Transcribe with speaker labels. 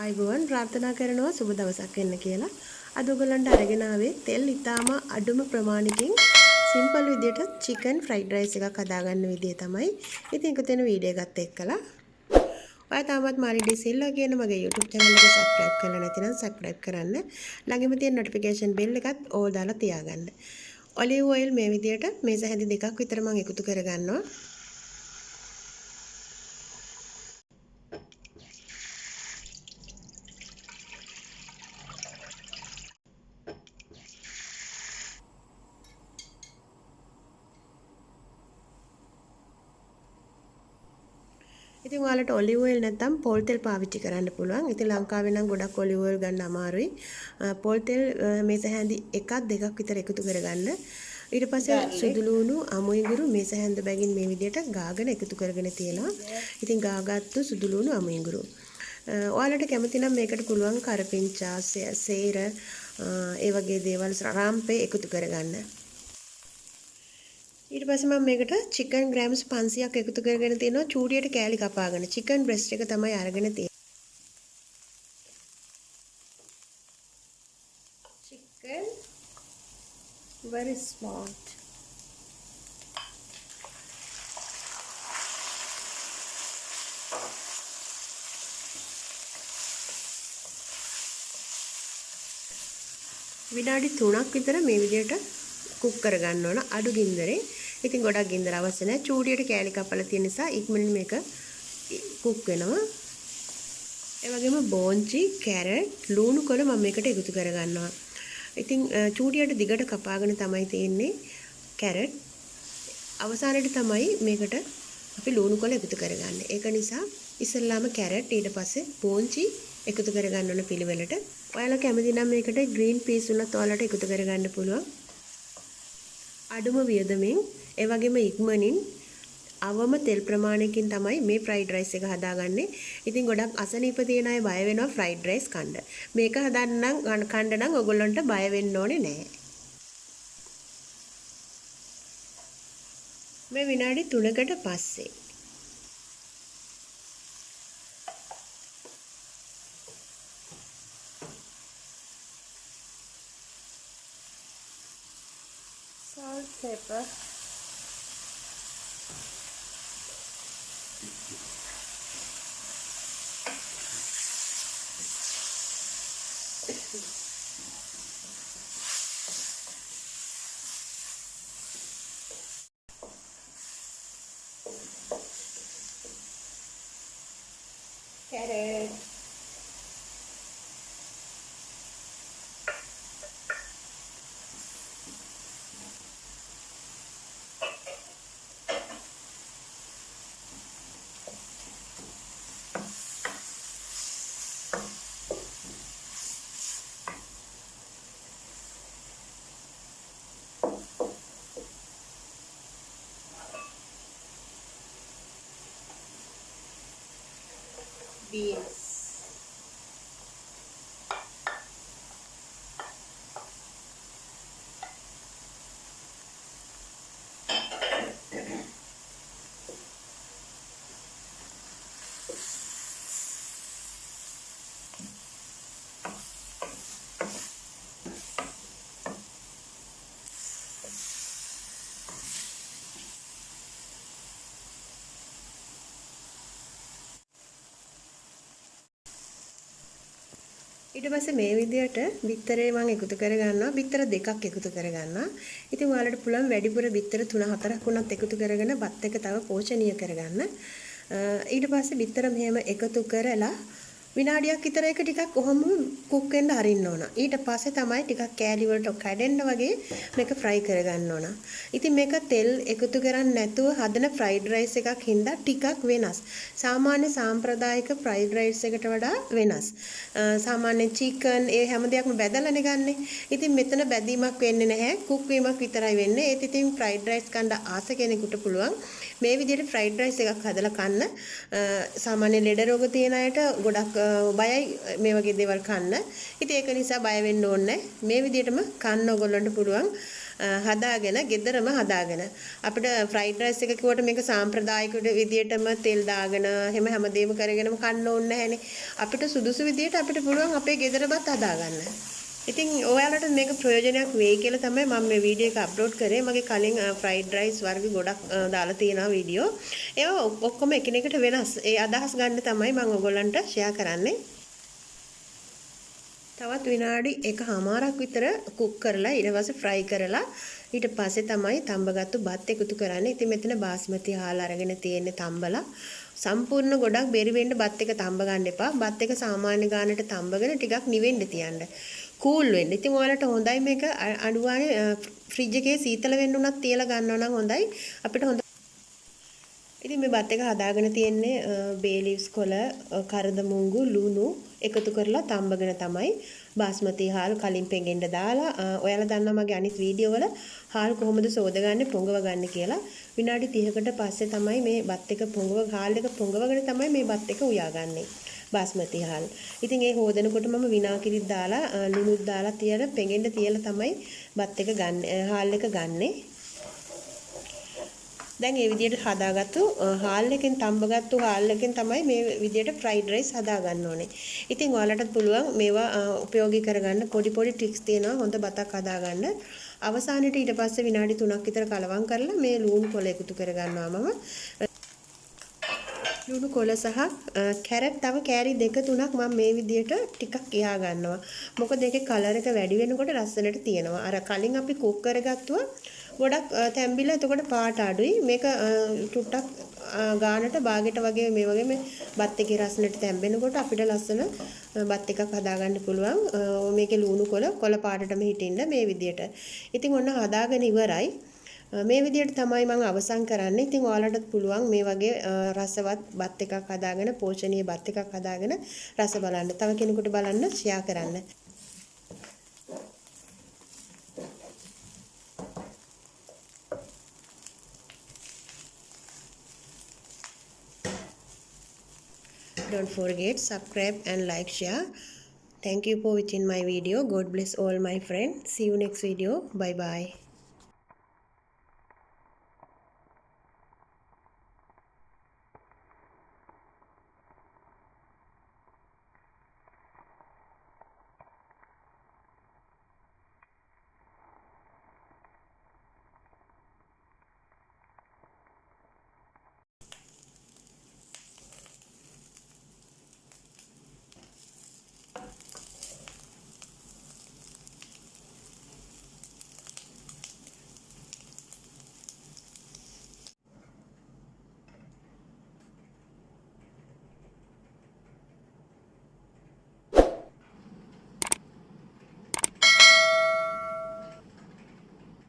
Speaker 1: ආයුබෝවන් ප්‍රාර්ථනා කරනවා සුබ දවසක් වෙන්න කියලා. අද ඔයගලන්ට අරගෙන ආවේ තෙල් ඉතාම අඩුම ප්‍රමාණයකින් සිම්පල් විදියට චිකන් ෆ්‍රයිඩ් රයිස් එකක් හදාගන්න විදිය තමයි. ඉතින් ඒක තියෙන වීඩියෝ එකත් එක්කලා ඔයා තාමත් මාලීඩිසිල්වා කියන මගේ YouTube channel එක subscribe කරලා නැතිනම් subscribe කරන්න. ළඟින්ම තියෙන notification bell එකත් ඕල් දාලා තියාගන්න. ඔලිව් ඔයිල් මේ විදියට මේස හැඳි දෙකක් විතර මම එකතු කරගන්නවා. ඉතින් ඔයාලට ඔලිව් ඔයිල් නැත්නම් පොල් තෙල් පාවිච්චි කරන්න පුළුවන්. ඉතින් ලංකාවේ නම් ගොඩක් ඔලිව් ඔයිල් ගන්න අමාරුයි. පොල් තෙල් මේස හැඳි එකක් දෙකක් විතර එකතු කරගන්න. ඊට පස්සේ සුදු ලුණු අමුයිඟුරු මේස හැඳ බැගින් මේ විදිහට ගාගෙන එකතු කරගෙන තියෙනවා. ඉතින් ගාගත්තු සුදු ලුණු අමුයිඟුරු. ඔයාලට කැමති නම් මේකට පුළුවන් කරපිංචා, සේර ඒ වගේ දේවල් රාම්පේ එකතු කරගන්න. ඊට පස්සේ මම මේකට චිකන් ග්‍රෑම්ස් 500ක් එකතු කරගෙන තියෙනවා චූටියට කෑලි කපාගෙන. චිකන් බ්‍රෙස්ට් එක තමයි අරගෙන තියෙන්නේ. Chicken very smart. විනාඩි 3ක් විතර මේ විදිහට කුක් කරගන්න ඕන අඩු ගින්දරේ. ඉතින් ගොඩක් ගින්දර අවශ්‍ය නැහැ. චූටියට කෑලි කපලා තියෙන නිසා ඉක්මනින් මේක කුක් වෙනවා. ඒ වගේම බෝන්චි, කැරට්, ලුණු කොළ මම මේකට එකතු කරගන්නවා. ඉතින් චූටියට දිගට කපාගෙන තමයි තියෙන්නේ කැරට්. අවසානයේ තමයි මේකට අපි ලුණු කොළ එකතු කරගන්නේ. ඒක නිසා ඉස්සෙල්ලාම කැරට් ඊට පස්සේ බෝන්චි එකතු කරගන්න ඕන පිළිවෙලට. ඔයාලා කැමති නම් මේකට ග්‍රීන් පීස් උනත් ඔයාලට එකතු කරගන්න පුළුවන්. අඩුම වියදමෙන් ඒ වගේම ඉක්මනින් අවම තෙල් ප්‍රමාණයකින් තමයි මේ ෆ්‍රයිඩ් රයිස් එක හදාගන්නේ. ඉතින් ගොඩක් අසනීප තියෙන අය බය වෙනවා ෆ්‍රයිඩ් රයිස් කන්න. මේක කන්න නම් ඔයගොල්ලන්ට බය වෙන්න ඕනේ නැහැ. මේ විනාඩි 3කට පස්සේ salt, pepper, carrot, beans. ඊට පස්සේ මේ විදියට බිත්තරේ මම එකතු කරගන්නවා. බිත්තර දෙකක් එකතු කරගන්නවා. ඉතින් ඔයාලට පුළුවන් වැඩිපුර බිත්තර 3-4ක් වුණත් එකතු කරගෙන බත් එක තව පෝෂණීය කරගන්න. ඊට පස්සේ බිත්තර මෙහෙම එකතු කරලා විනාඩියක් විතර එක ටිකක් කොහොම කුක් වෙන්න අරින්න ඕන. ඊට පස්සේ තමයි ටිකක් කෑලි වලට කැඩෙන්න වගේ මේක ෆ්‍රයි කරගන්න ඕන. ඉතින් මේක තෙල් එකතු කරන්නේ නැතුව හදන ෆ්‍රයිඩ් රයිස් එකක් හින්දා ටිකක් වෙනස්. සාමාන්‍ය සාම්ප්‍රදායික ෆ්‍රයිඩ් රයිස් එකට වඩා වෙනස්. සාමාන්‍ය චිකන් ඒ හැම දෙයක්ම බැදලානේ ගන්නෙ. ඉතින් මෙතන බැදීමක් වෙන්නේ නැහැ. කුක් වීමක් විතරයි වෙන්නේ. ඒත් ඉතින් ෆ්‍රයිඩ් රයිස් කන්න ආස කෙනෙකුට පුළුවන් මේ විදිහට ෆ්‍රයිඩ් රයිස් එකක් හදලා කන්න. සාමාන්‍ය ලෙඩ රෝග තියෙන අයට ගොඩක් බයයි මේ වගේ දේවල් කන්න. ඉතින් ඒක නිසා බය වෙන්න ඕනේ නැහැ. මේ විදිහටම කන්න ඕගොල්ලන්ට පුළුවන්. හදාගෙන ගෙදරම හදාගෙන අපිට ෆ්‍රයිඩ් රයිස් එක කිව්වට මේක සාම්ප්‍රදායික විදියටම තෙල් දාගෙන හැමදේම කරගෙනම කන්න ඕනේ නැහැනේ. අපිට සුදුසු විදියට අපිට පුළුවන් අපේ ගෙදරමත් හදාගන්න. ඉතින් ඔයාලට මේක ප්‍රයෝජනයක් වෙයි කියලා තමයි මම මේ වීඩියෝ එක අප්ලෝඩ් කරේ. මගේ කලින් ෆ්‍රයිඩ් රයිස් වර්ග ගොඩක් දාලා තියෙනවා වීඩියෝ. ඒවා ඔක්කොම එකිනෙකට වෙනස්. ඒ අදහස් ගන්න තමයි මම ඔයගොල්ලන්ට ෂෙයා කරන්නේ. තවත් විනාඩි 1:00ක් විතර කුක් කරලා ඊට පස්සේ ෆ්‍රයි කරලා ඊට පස්සේ තමයි තඹගත්තු බත් එකතු කරන්නේ. ඉතින් මෙතන බාස්මති හාල් අරගෙන තියෙන්නේ තඹලා. සම්පූර්ණ ගොඩක් බෙරි වෙන්න බත් එක තඹ ගන්න එපා. බත් එක සාමාන්‍ය ගානට තඹගෙන ටිකක් නිවෙන්න තියන්න. කූල් වෙන්න. ඉතින් ඔයාලට හොඳයි මේක අඩුවානේ ෆ්‍රිජ් එකේ සීතල වෙන්න උනත් තියලා ගන්නවා නම් හොඳයි. අපිට හොඳ ඉතින් මේ බත් එක හදාගෙන තියෙන්නේ බේ ලීව්ස් කොළ, කරද මුංගු, ලුණු එකතු කරලා තඹගෙන තමයි බාස්මති හාල් කලින් පෙඟෙන්න දාලා ඔයාලා දන්නවා මගේ අනිත් වීඩියෝ වල හාල් කොහොමද සෝදගන්නේ පොඟව ගන්න කියලා. විනාඩි 30කට පස්සේ තමයි මේ බත් එක හාල් එක පොඟවගෙන තමයි මේ බත් එක උයාගන්නේ. බාස්මති හාල්. ඉතින් ඒ හොදනකොට මම විනාකිරිත් දාලා ලුණුත් දාලා තියලා පෙඟෙන්න තියලා තමයි බත් එක හාල් එක ගන්නෙ. දැන් මේ විදිහට හදාගත්තු හාල් එකෙන් තඹගත්තු හාල් එකෙන් තමයි මේ විදිහට ෆ්‍රයිඩ් රයිස් හදා ගන්න ඕනේ. ඉතින් ඔයාලටත් පුළුවන් මේවා ප්‍රයෝගී කරගන්න පොඩි ටික්ස් තියෙනවා හොඳ බතක් හදාගන්න. අවසානයේට ඊට පස්සේ විනාඩි 3ක් විතර කලවම් කරලා මේ ලූණු කොළ එකතු කරගන්නවා මම. ලුණු කොළ සහ කැරට් තව කෑලි 2-3ක් මම මේ විදිහට ටිකක් එහා ගන්නවා. මොකද ඒකේ කලර් එක වැඩි වෙනකොට ලස්සනට තියෙනවා. අර කලින් අපි කුක් කරගත්තුවා ගොඩක් තැම්බිලා එතකොට පාට අඩුයි. මේක ටුට්ටක් ගානට බාගෙට වගේ මේ වගේ මේ බත් එකේ රසනට තැම්බෙනකොට අපිට ලස්සන බත් එකක් හදාගන්න පුළුවන්. මේකේ ලුණු කොළ පාටටම හිටින්න මේ විදිහට. ඉතින් ඔන්න හදාගෙන ඉවරයි. මේ විදිහට තමයි මම අවසන් කරන්නේ. ඉතින් ඔයාලටත් පුළුවන් මේ වගේ රසවත් බත් එකක් හදාගෙන පෝෂණීය බත් එකක් හදාගෙන රස බලන්න. තව කෙනෙකුට බලන්න ෂෙයා කරන්න. Don't forget subscribe and like share. Thank you for watching my video. God bless all my friends. See you next video. Bye bye.